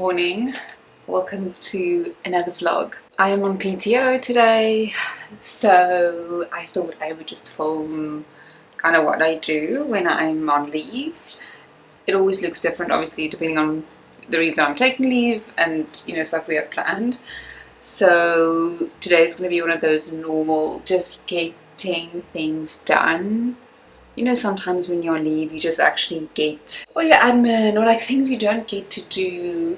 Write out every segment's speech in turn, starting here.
Morning, welcome to another vlog. I am on PTO today, so I thought I would just film kind of what I do when I'm on leave. It always looks different, obviously, depending on the reason I'm taking leave and stuff we have planned. So today is going to be one of those normal, just getting things done. Sometimes when you're on leave, you just actually get all your admin or like things you don't get to do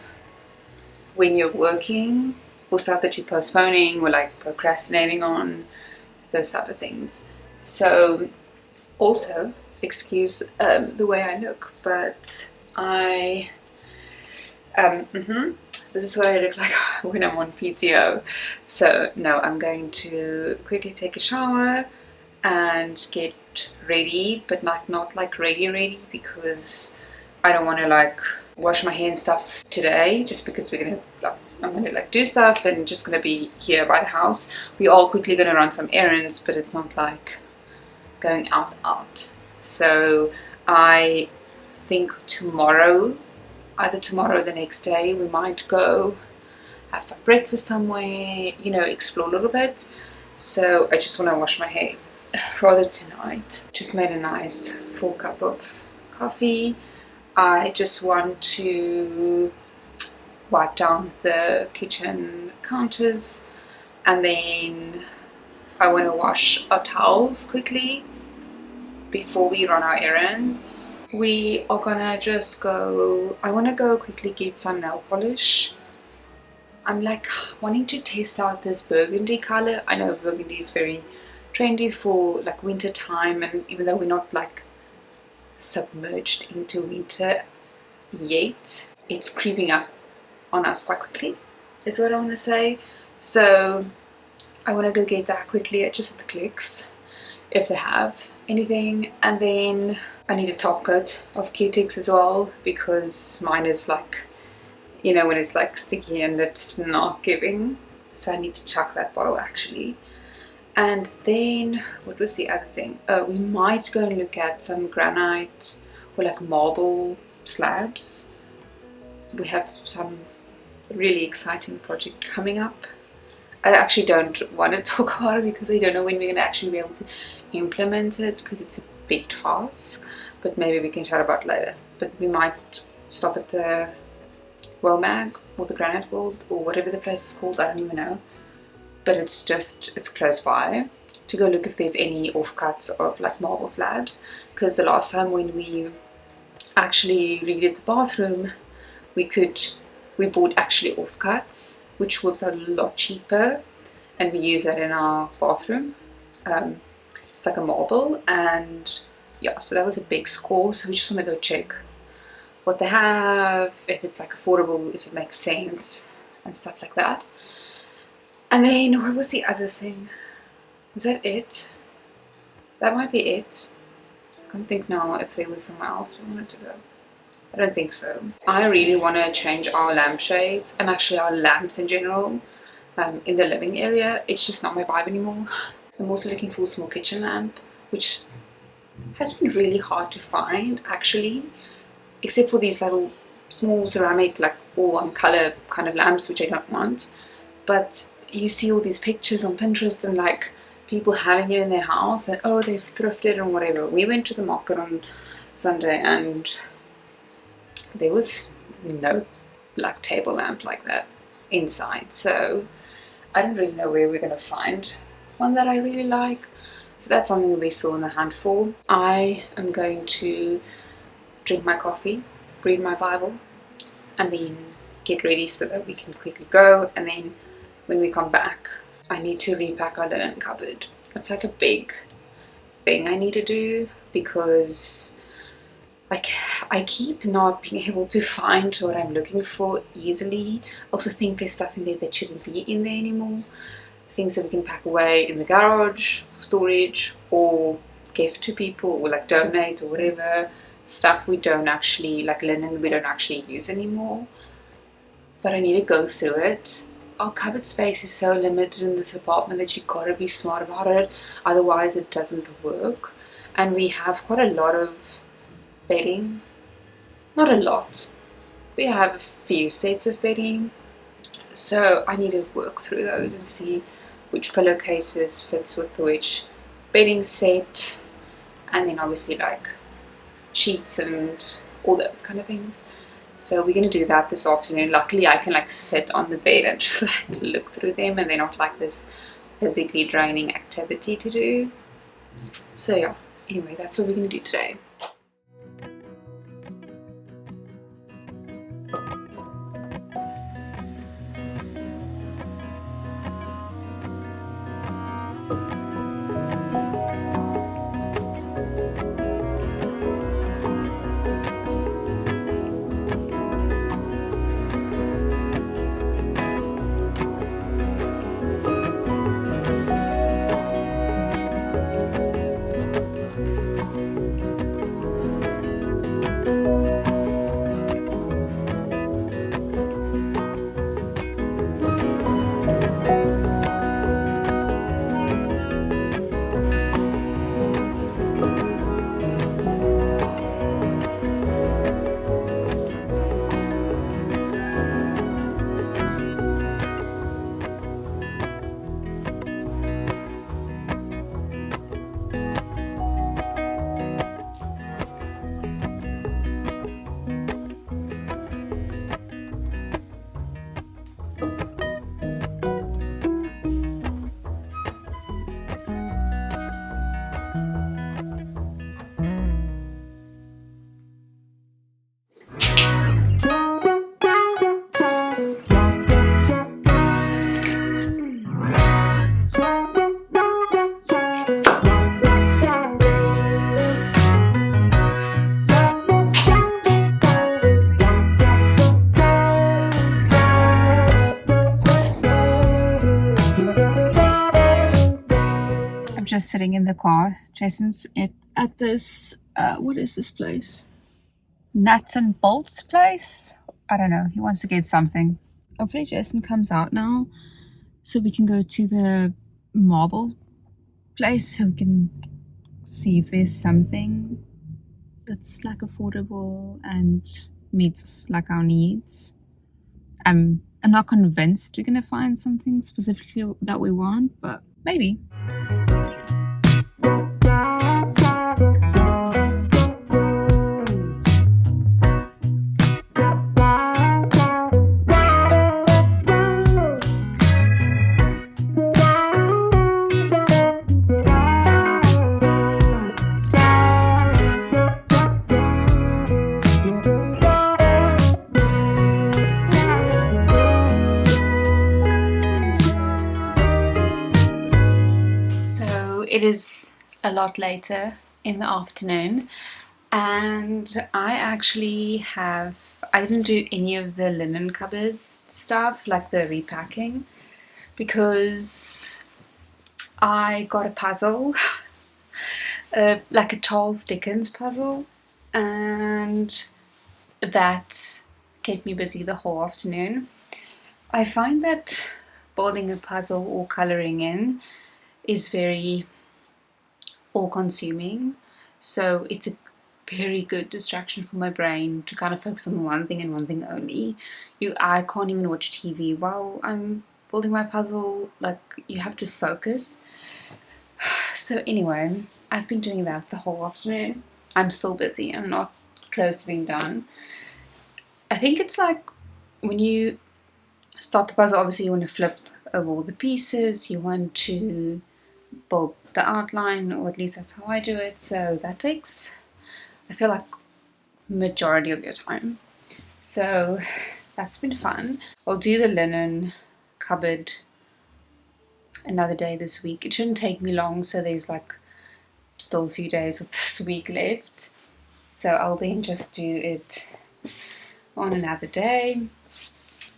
when you're working, or stuff that you're postponing or like procrastinating on, those type of things. So also, excuse the way I look, but this is what I look like when I'm on PTO. So no, I'm going to quickly take a shower and get ready, but not like ready because I don't want to like wash my hair and stuff today, just because I'm gonna like do stuff and just gonna be here by the house. We are quickly gonna run some errands, but it's not like going out. So I think tomorrow, either tomorrow or the next day, we might go have some breakfast somewhere, explore a little bit. So I just want to wash my hair rather tonight. Just made a nice full cup of coffee. I just want to wipe down the kitchen counters, and then I want to wash our towels quickly before we run our errands. We are gonna just go, I want to go quickly get some nail polish. I'm like wanting to test out this burgundy color. I know burgundy is very trendy for like winter time, and even though we're not like submerged into winter yet, it's creeping up on us quite quickly, is what I want to say. So I want to go get that quickly at just the Clicks if they have anything, and then I need a top coat of Q-Tips as well, because mine is like, when it's like sticky and it's not giving, so I need to chuck that bottle actually. And then what was the other thing? We might go and look at some granite or like marble slabs. We have some really exciting project coming up. I actually don't want to talk about it because I don't know when we're going to actually be able to implement it, because it's a big task, but maybe we can chat about it later. But we might stop at the Womag or the Granite World or whatever the place is called, I don't even know. But it's close by, to go look if there's any offcuts of like marble slabs, because the last time when we actually redid the bathroom, we bought actually offcuts, which worked a lot cheaper, and we use that in our bathroom. It's like a marble, and yeah, so that was a big score. So we just want to go check what they have, if it's like affordable, if it makes sense and stuff like that. And then what was the other thing? Was that it? That might be it. I can't think now if there was somewhere else we wanted to go. I don't think so. I really want to change our lampshades, and actually our lamps in general, in the living area. It's just not my vibe anymore. I'm also looking for a small kitchen lamp, which has been really hard to find actually, except for these little small ceramic like all one color kind of lamps, which I don't want. But you see all these pictures on Pinterest and like people having it in their house, and oh, they've thrifted and whatever. We went to the market on Sunday and there was no black table lamp like that inside, so I don't really know where we're going to find one that I really like. So that's something we're still in the hunt for. I am going to drink my coffee, read my Bible, and then get ready so that we can quickly go. And then when we come back, I need to repack our linen cupboard. It's like a big thing I need to do, because I keep not being able to find what I'm looking for easily. I also think there's stuff in there that shouldn't be in there anymore. Things that we can pack away in the garage for storage, or gift to people, or like donate or whatever. Stuff we don't actually, like linen, we don't actually use anymore. But I need to go through it. Our cupboard space is so limited in this apartment that you gotta be smart about it, otherwise it doesn't work. And we have quite a lot of bedding, not a lot, But yeah, I have a few sets of bedding, so I need to work through those and see which pillowcases fits with which bedding set, and then obviously like sheets and all those kind of things. So we're gonna do that this afternoon. Luckily I can like sit on the bed and just like look through them, and they're not like this physically draining activity to do. So yeah, anyway, that's what we're gonna do today. I'm just sitting in the car. Jason's at this, what is this place? Nuts and Bolts place? I don't know. He wants to get something. Hopefully Jason comes out now so we can go to the marble place so we can see if there's something that's like affordable and meets like our needs. I'm not convinced we're gonna find something specifically that we want, but maybe. It is a lot later in the afternoon, and I didn't do any of the linen cupboard stuff, like the repacking, because I got a puzzle, like a Charles Dickens puzzle, and that kept me busy the whole afternoon. I find that building a puzzle or colouring in is very all-consuming, so it's a very good distraction for my brain to kind of focus on one thing and one thing only. I can't even watch TV while I'm building my puzzle. Like, you have to focus. So anyway, I've been doing that the whole afternoon. I'm still busy. I'm not close to being done. I think it's like when you start the puzzle, obviously you want to flip over all the pieces, you want to build the outline, or at least that's how I do it. So that takes, I feel like, majority of your time. So that's been fun. I'll do the linen cupboard another day this week. It shouldn't take me long, so there's like still a few days of this week left. So I'll then just do it on another day.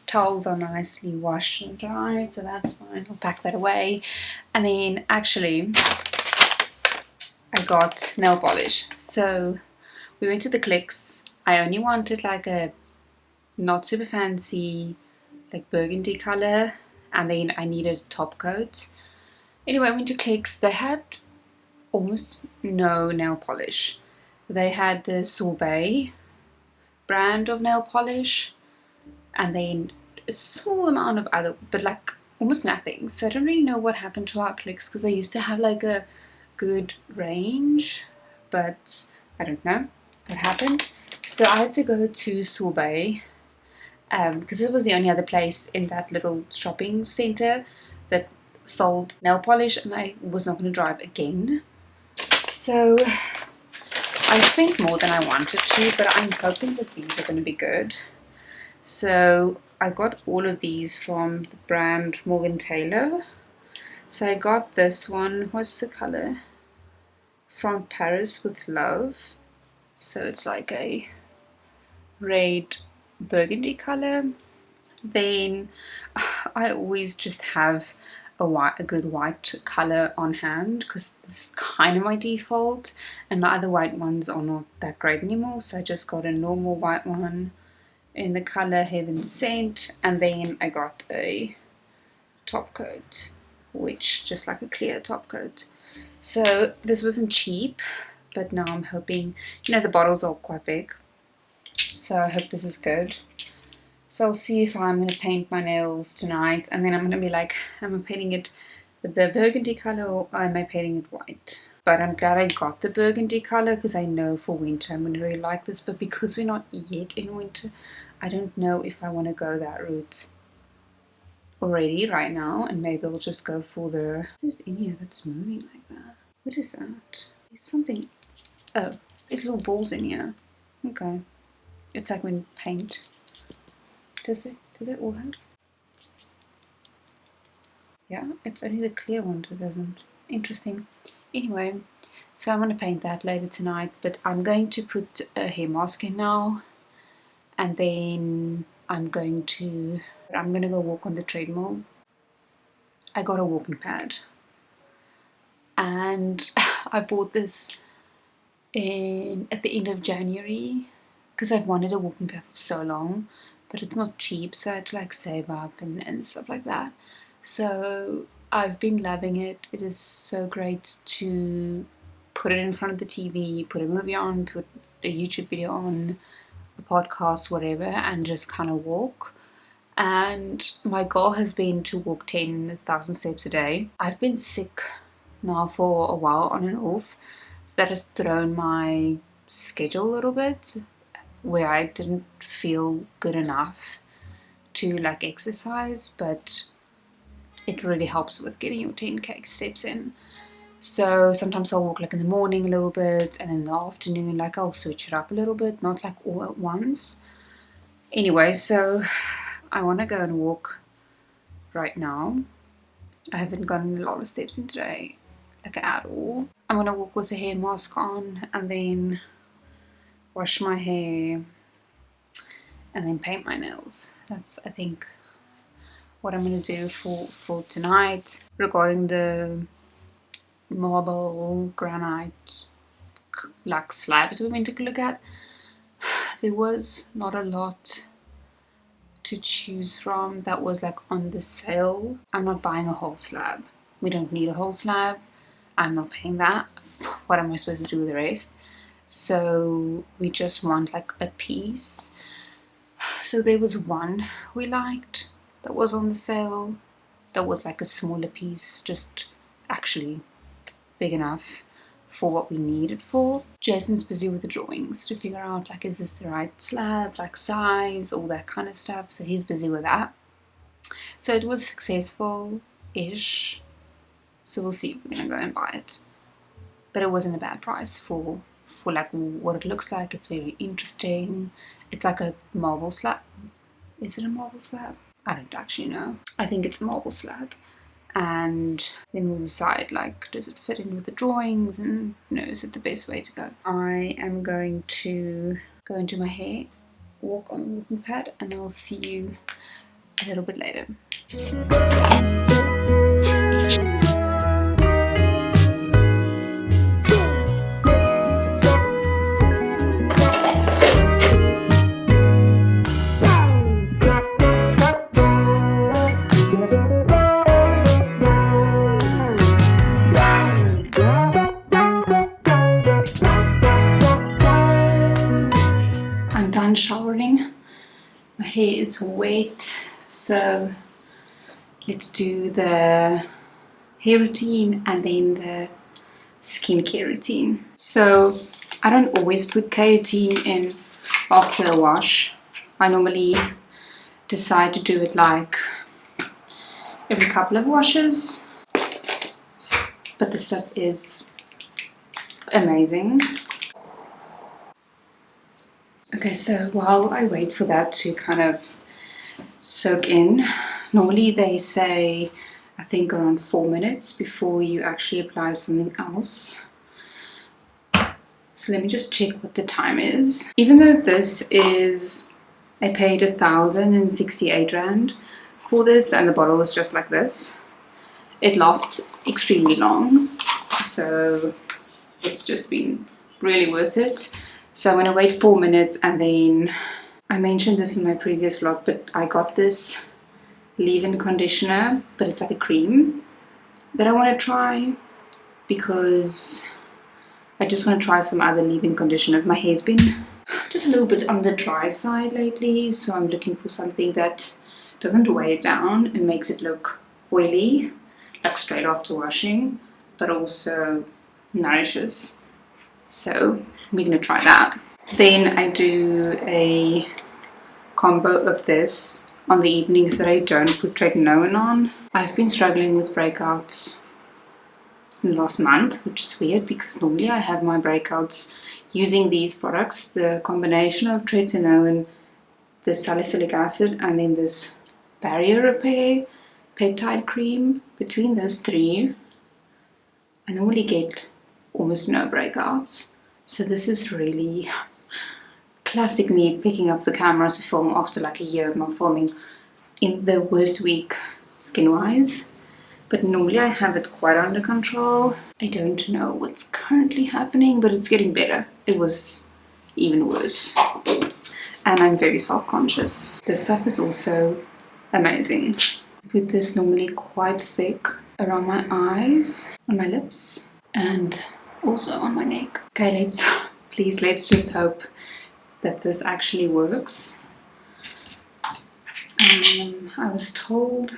Towels are nicely washed and dried, so that's fine. I'll pack that away. And then actually I got nail polish. So we went to the Clicks. I only wanted like a not super fancy, like burgundy color, and then I needed a top coat. Anyway, I went to Clicks. They had almost no nail polish. They had the sorbet, brand of nail polish, and then a small amount of other, but like almost nothing. So I don't really know what happened to our clicks, because they used to have like a good range, but I don't know what happened. So I had to go to Sorbet, because it was the only other place in that little shopping center that sold nail polish, and I was not going to drive again. So I spent more than I wanted to, but I'm hoping that these are going to be good. So I got all of these from the brand Morgan Taylor. So I got this one, what's the color? From Paris with Love. So it's like a red burgundy color. Then I always just have a good white color on hand, because this is kind of my default, and my other white ones are not that great anymore. So I just got a normal white one in the color Heaven Sent, and then I got a top coat, which just like a clear top coat. So this wasn't cheap, but now I'm hoping, the bottles are quite big, so I hope this is good. So I'll see if I'm going to paint my nails tonight, and then I'm going to be like, am I painting it with the burgundy color or am I painting it white? But I'm glad I got the burgundy color, because I know for winter I'm going to really like this. But because we're not yet in winter, I don't know if I want to go that route already right now, and maybe I'll just go for the... What's in here that's moving like that? What is that? There's something... Oh, there's little balls in here. Okay. It's like when paint... Do they all have? Yeah, it's only the clear one that doesn't. Interesting. Anyway, so I'm going to paint that later tonight, but I'm going to put a hair mask in now, and then I'm going to go walk on the treadmill. I got a walking pad, and I bought this at the end of January, because I've wanted a walking pad for so long, but it's not cheap, so I had to like save up and stuff like that. So I've been loving it. It is so great to put it in front of the TV, put a movie on, put a YouTube video on, a podcast, whatever, and just kind of walk. And my goal has been to walk 10,000 steps a day. I've been sick now for a while, on and off, so that has thrown my schedule a little bit, where I didn't feel good enough to like exercise, but it really helps with getting your 10k steps in. So sometimes I'll walk like in the morning a little bit, and in the afternoon like I'll switch it up a little bit, not like all at once. Anyway, so I want to go and walk right now. I haven't gotten a lot of steps in today, like at all. I'm gonna walk with a hair mask on, and then wash my hair, and then paint my nails. That's, I think, what I'm going to do for tonight. Regarding the marble, granite, like slabs we went to look at, there was not a lot to choose from that was like on the sale. I'm not buying a whole slab. We don't need a whole slab. I'm not paying that. What am I supposed to do with the rest? So we just want like a piece. So there was one we liked that was on the sale, that was like a smaller piece, just actually big enough for what we need it for. Jason's busy with the drawings to figure out like, is this the right slab, like size, all that kind of stuff. So he's busy with that. So it was successful-ish. So we'll see if we're gonna go and buy it. But it wasn't a bad price for like what it looks like. It's very interesting. It's like a marble slab. Is it a marble slab? I don't actually know. I think it's a marble slab. And then we'll decide, like, does it fit in with the drawings, and is it the best way to go? I am going to go into my hair, walk on the walking pad, and I'll see you a little bit later. hair is wet, so let's do the hair routine and then the skincare routine. So I don't always put keratin in after a wash. I normally decide to do it like every couple of washes, but the stuff is amazing. Okay, so while I wait for that to kind of soak in, normally they say I think around 4 minutes before you actually apply something else. So let me just check what the time is. Even though this is, I paid 1,068 Rand for this and the bottle was just like this, it lasts extremely long, so it's just been really worth it. So I'm going to wait 4 minutes, and then I mentioned this in my previous vlog, but I got this leave-in conditioner, but it's like a cream that I want to try because I just want to try some other leave-in conditioners. My hair's been just a little bit on the dry side lately, so I'm looking for something that doesn't weigh it down and makes it look oily, like straight after washing, but also nourishes. So we're going to try that. Then I do a combo of this on the evenings that I don't put tretinoin on. I've been struggling with breakouts in the last month, which is weird because normally I have my breakouts using these products, the combination of tretinoin, the salicylic acid, and then this barrier repair peptide cream. Between those three, I normally get almost no breakouts. So this is really classic me picking up the camera to film after like a year of not filming in the worst week skin wise. But normally I have it quite under control. I don't know what's currently happening, but it's getting better. It was even worse. And I'm very self-conscious. This stuff is also amazing. I put this normally quite thick around my eyes, on my lips, and also on my neck. Okay, let's just hope that this actually works. I was told,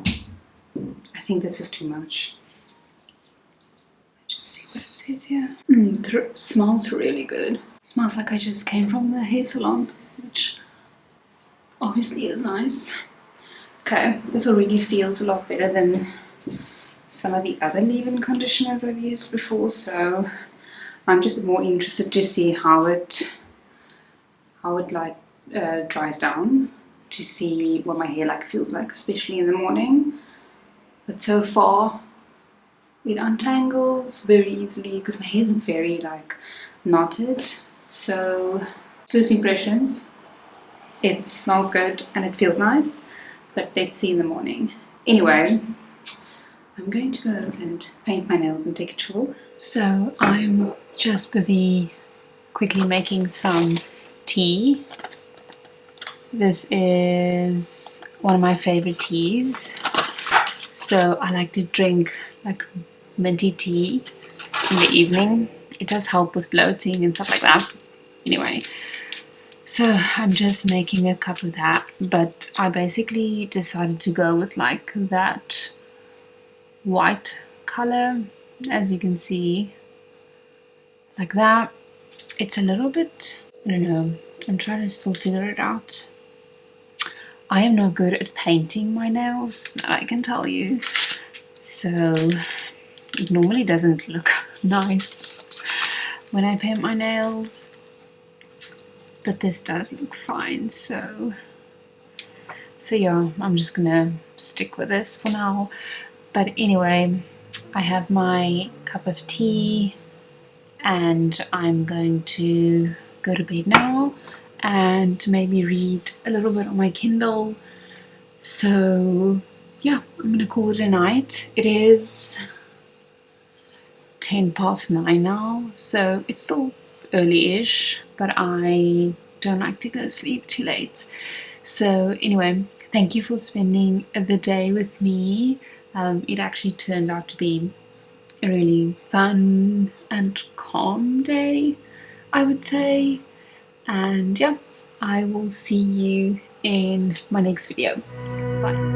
I think this is too much. Just see what it says here. Smells really good. Smells like I just came from the hair salon, which obviously is nice. Okay, this already feels a lot better than some of the other leave-in conditioners I've used before, so I'm just more interested to see how it like dries down, to see what my hair like feels like, especially in the morning. But so far it untangles very easily because my hair is very like knotted. So first impressions, it smells good and it feels nice, but let's see in the morning. Anyway, I'm going to go and paint my nails and take a chill. So I'm just busy quickly making some tea. This is one of my favorite teas. So I like to drink like minty tea in the evening. It does help with bloating and stuff like that. Anyway, so I'm just making a cup of that, but I basically decided to go with like that white color, as you can see, like that. It's a little bit, I don't know, I'm trying to still figure it out. I am not good at painting my nails, that I can tell you, so it normally doesn't look nice when I paint my nails, but this does look fine. So yeah, I'm just gonna stick with this for now. But anyway, I have my cup of tea and I'm going to go to bed now and maybe read a little bit on my Kindle. So yeah, I'm gonna call it a night. It is 9:10 now, so it's still early-ish, but I don't like to go to sleep too late. So anyway, thank you for spending the day with me. It actually turned out to be a really fun and calm day, I would say. And yeah, I will see you in my next video. Bye.